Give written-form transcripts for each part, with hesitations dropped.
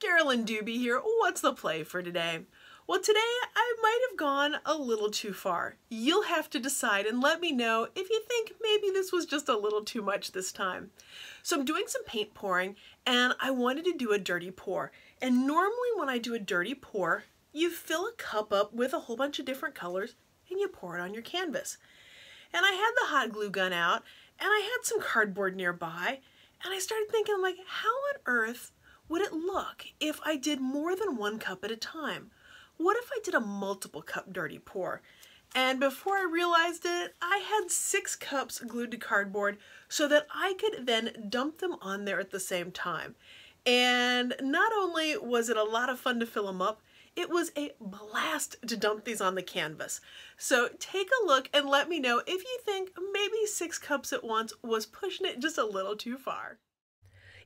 Carolyn Dube here. What's the play for today? Well, today I might have gone a little too far. You'll have to decide and let me know if you think maybe this was just a little too much this time. So I'm doing some paint pouring and I wanted to do a dirty pour. And normally when I do a dirty pour, you fill a cup up with a whole bunch of different colors and you pour it on your canvas. And I had the hot glue gun out and I had some cardboard nearby and I started thinking, like, how on earth would it look if I did more than one cup at a time? What if I did a multiple cup dirty pour? And before I realized it, I had 6 cups glued to cardboard so that I could then dump them on there at the same time. And not only was it a lot of fun to fill them up, it was a blast to dump these on the canvas. So take a look and let me know if you think maybe 6 cups at once was pushing it just a little too far.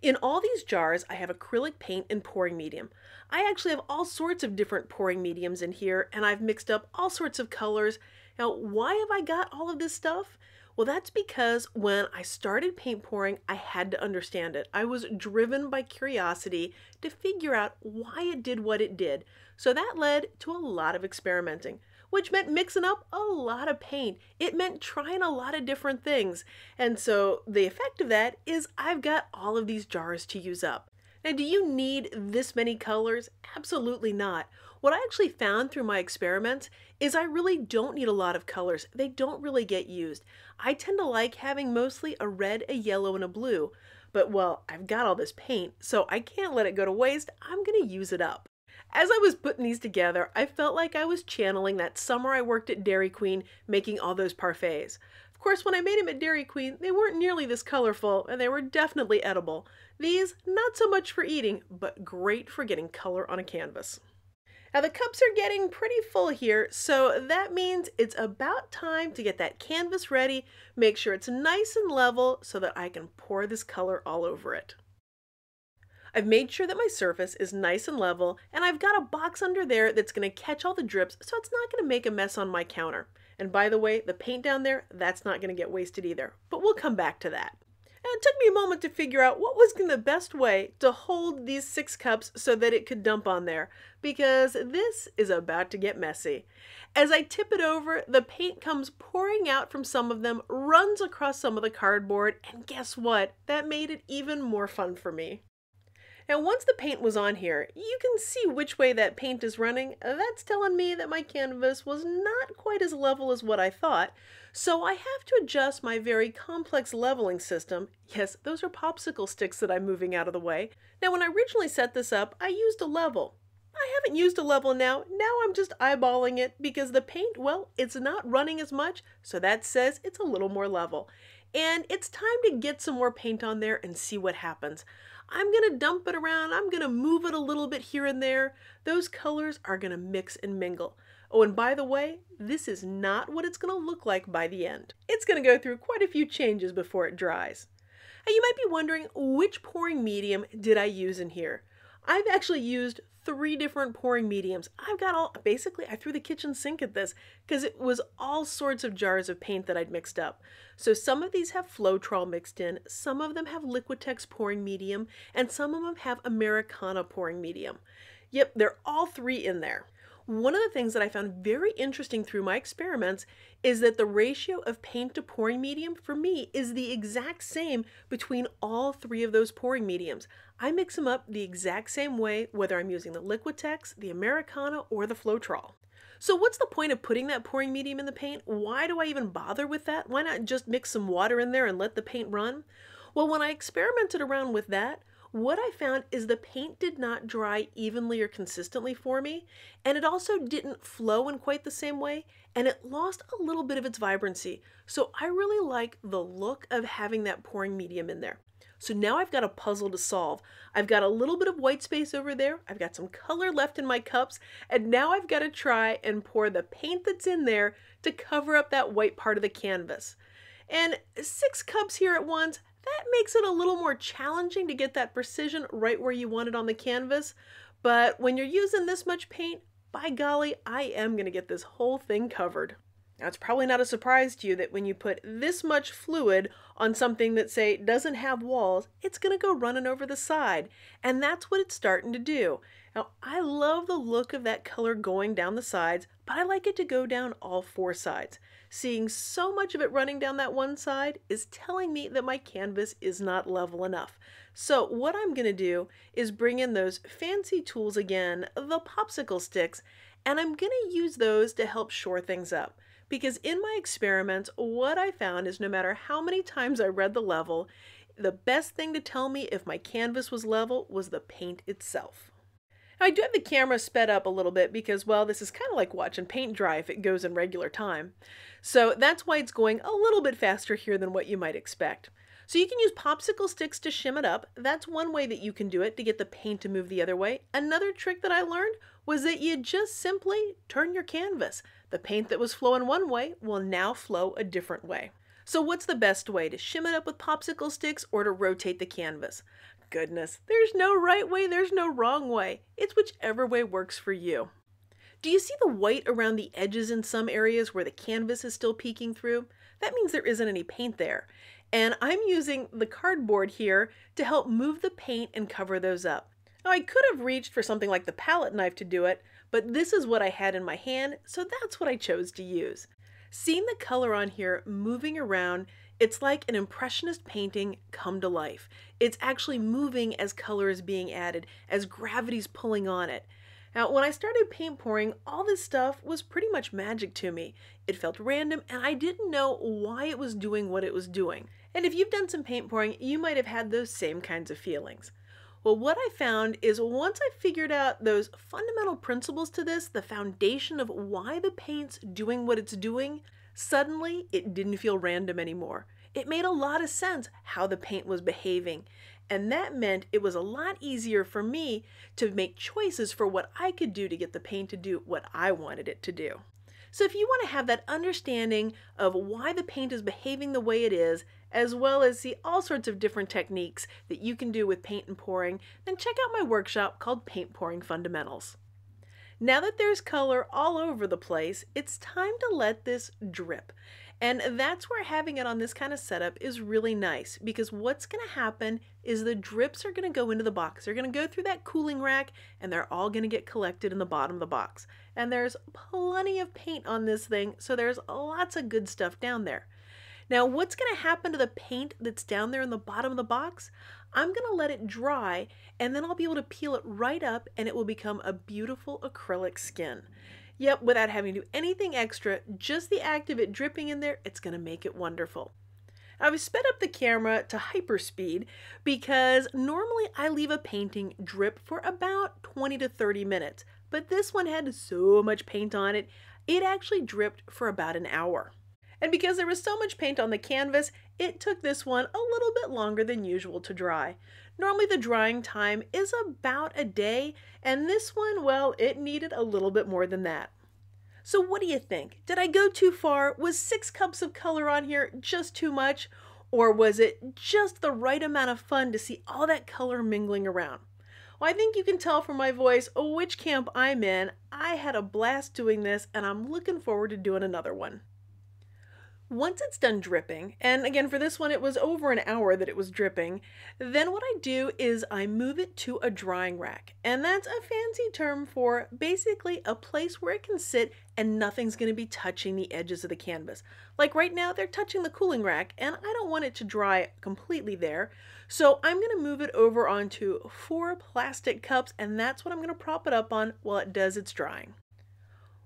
In all these jars, I have acrylic paint and pouring medium. I actually have all sorts of different pouring mediums in here, and I've mixed up all sorts of colors. Now, why have I got all of this stuff? Well, that's because when I started paint pouring, I had to understand it. I was driven by curiosity to figure out why it did what it did. So that led to a lot of experimenting, which meant mixing up a lot of paint. It meant trying a lot of different things. And so the effect of that is I've got all of these jars to use up. Now, do you need this many colors? Absolutely not. What I actually found through my experiments is I really don't need a lot of colors. They don't really get used. I tend to like having mostly a red, a yellow, and a blue. But, well, I've got all this paint, so I can't let it go to waste. I'm going to use it up. As I was putting these together, I felt like I was channeling that summer I worked at Dairy Queen making all those parfaits. Of course, when I made them at Dairy Queen, they weren't nearly this colorful, and they were definitely edible. These, not so much for eating, but great for getting color on a canvas. Now the cups are getting pretty full here, so that means it's about time to get that canvas ready, make sure it's nice and level so that I can pour this color all over it. I've made sure that my surface is nice and level, and I've got a box under there that's going to catch all the drips so it's not going to make a mess on my counter. And by the way, the paint down there, that's not going to get wasted either, but we'll come back to that. And it took me a moment to figure out what was the best way to hold these 6 cups so that it could dump on there, because this is about to get messy. As I tip it over, the paint comes pouring out from some of them, runs across some of the cardboard, and guess what? That made it even more fun for me. Now, once the paint was on here, you can see which way that paint is running. That's telling me that my canvas was not quite as level as what I thought, so I have to adjust my very complex leveling system. Yes, those are popsicle sticks that I'm moving out of the way. Now, when I originally set this up, I used a level. I haven't used a level now. Now I'm just eyeballing it because the paint, well, it's not running as much, so that says it's a little more level. And it's time to get some more paint on there and see what happens. I'm going to dump it around. I'm going to move it a little bit here and there. Those colors are going to mix and mingle. Oh, and by the way, this is not what it's going to look like by the end. It's going to go through quite a few changes before it dries. And you might be wondering, which pouring medium did I use in here? I've actually used 3 different pouring mediums. Basically I threw the kitchen sink at this because it was all sorts of jars of paint that I'd mixed up. So some of these have Floetrol mixed in, some of them have Liquitex pouring medium, and some of them have Americana pouring medium. Yep, they're all 3 in there. One of the things that I found very interesting through my experiments is that the ratio of paint to pouring medium for me is the exact same between all 3 of those pouring mediums. I mix them up the exact same way, whether I'm using the Liquitex, the Americana, or the Floetrol. So what's the point of putting that pouring medium in the paint? Why do I even bother with that? Why not just mix some water in there and let the paint run? Well, when I experimented around with that, what I found is the paint did not dry evenly or consistently for me, and it also didn't flow in quite the same way, and it lost a little bit of its vibrancy. So I really like the look of having that pouring medium in there. So now I've got a puzzle to solve. I've got a little bit of white space over there, I've got some color left in my cups, and now I've got to try and pour the paint that's in there to cover up that white part of the canvas. And 6 cups here at once, that makes it a little more challenging to get that precision right where you want it on the canvas. But when you're using this much paint, by golly, I am going to get this whole thing covered. Now, it's probably not a surprise to you that when you put this much fluid on something that, say, doesn't have walls, it's going to go running over the side. And that's what it's starting to do. Now, I love the look of that color going down the sides, but I like it to go down all four sides. Seeing so much of it running down that one side is telling me that my canvas is not level enough. So what I'm going to do is bring in those fancy tools again, the popsicle sticks, and I'm going to use those to help shore things up. Because in my experiments, what I found is no matter how many times I read the level, the best thing to tell me if my canvas was level was the paint itself. Now, I do have the camera sped up a little bit because, well, this is kind of like watching paint dry if it goes in regular time. So that's why it's going a little bit faster here than what you might expect. So you can use popsicle sticks to shim it up. That's one way that you can do it to get the paint to move the other way. Another trick that I learned was that you just simply turn your canvas. The paint that was flowing one way will now flow a different way. So what's the best way, to shim it up with popsicle sticks or to rotate the canvas? Goodness, there's no right way, there's no wrong way. It's whichever way works for you. Do you see the white around the edges in some areas where the canvas is still peeking through? That means there isn't any paint there. And I'm using the cardboard here to help move the paint and cover those up. Now, I could have reached for something like the palette knife to do it, but this is what I had in my hand, so that's what I chose to use. Seeing the color on here moving around, it's like an impressionist painting come to life. It's actually moving as color is being added, as gravity's pulling on it. Now, when I started paint pouring, all this stuff was pretty much magic to me. It felt random, and I didn't know why it was doing what it was doing. And if you've done some paint pouring, you might have had those same kinds of feelings. Well, what I found is once I figured out those fundamental principles to this, the foundation of why the paint's doing what it's doing, suddenly it didn't feel random anymore. It made a lot of sense how the paint was behaving. And that meant it was a lot easier for me to make choices for what I could do to get the paint to do what I wanted it to do. So if you want to have that understanding of why the paint is behaving the way it is, as well as see all sorts of different techniques that you can do with paint and pouring, then check out my workshop called Paint Pouring Fundamentals. Now that there's color all over the place, it's time to let this drip. And that's where having it on this kind of setup is really nice, because what's going to happen is the drips are going to go into the box. They're going to go through that cooling rack, and they're all going to get collected in the bottom of the box. And there's plenty of paint on this thing, so there's lots of good stuff down there. Now, what's going to happen to the paint that's down there in the bottom of the box? I'm going to let it dry, and then I'll be able to peel it right up, and it will become a beautiful acrylic skin. Yep, without having to do anything extra, just the act of it dripping in there, it's going to make it wonderful. I've sped up the camera to hyperspeed because normally I leave a painting drip for about 20 to 30 minutes, but this one had so much paint on it, it actually dripped for about an hour. And because there was so much paint on the canvas, it took this one a little bit longer than usual to dry. Normally the drying time is about a day, and this one, well, it needed a little bit more than that. So what do you think? Did I go too far? Was 6 cups of color on here just too much? Or was it just the right amount of fun to see all that color mingling around? Well, I think you can tell from my voice which camp I'm in. I had a blast doing this, and I'm looking forward to doing another one. Once it's done dripping, and again for this one it was over an hour that it was dripping, then what I do is I move it to a drying rack. And that's a fancy term for basically a place where it can sit and nothing's going to be touching the edges of the canvas. Like right now they're touching the cooling rack, and I don't want it to dry completely there. So I'm going to move it over onto 4 plastic cups, and that's what I'm going to prop it up on while it does its drying.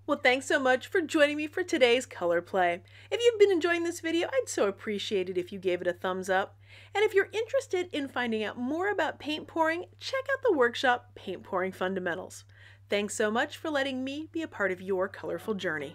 Well, thanks so much for joining me for today's color play. If you've been enjoying this video, I'd so appreciate it if you gave it a thumbs up. And if you're interested in finding out more about paint pouring, check out the workshop Paint Pouring Fundamentals. Thanks so much for letting me be a part of your colorful journey.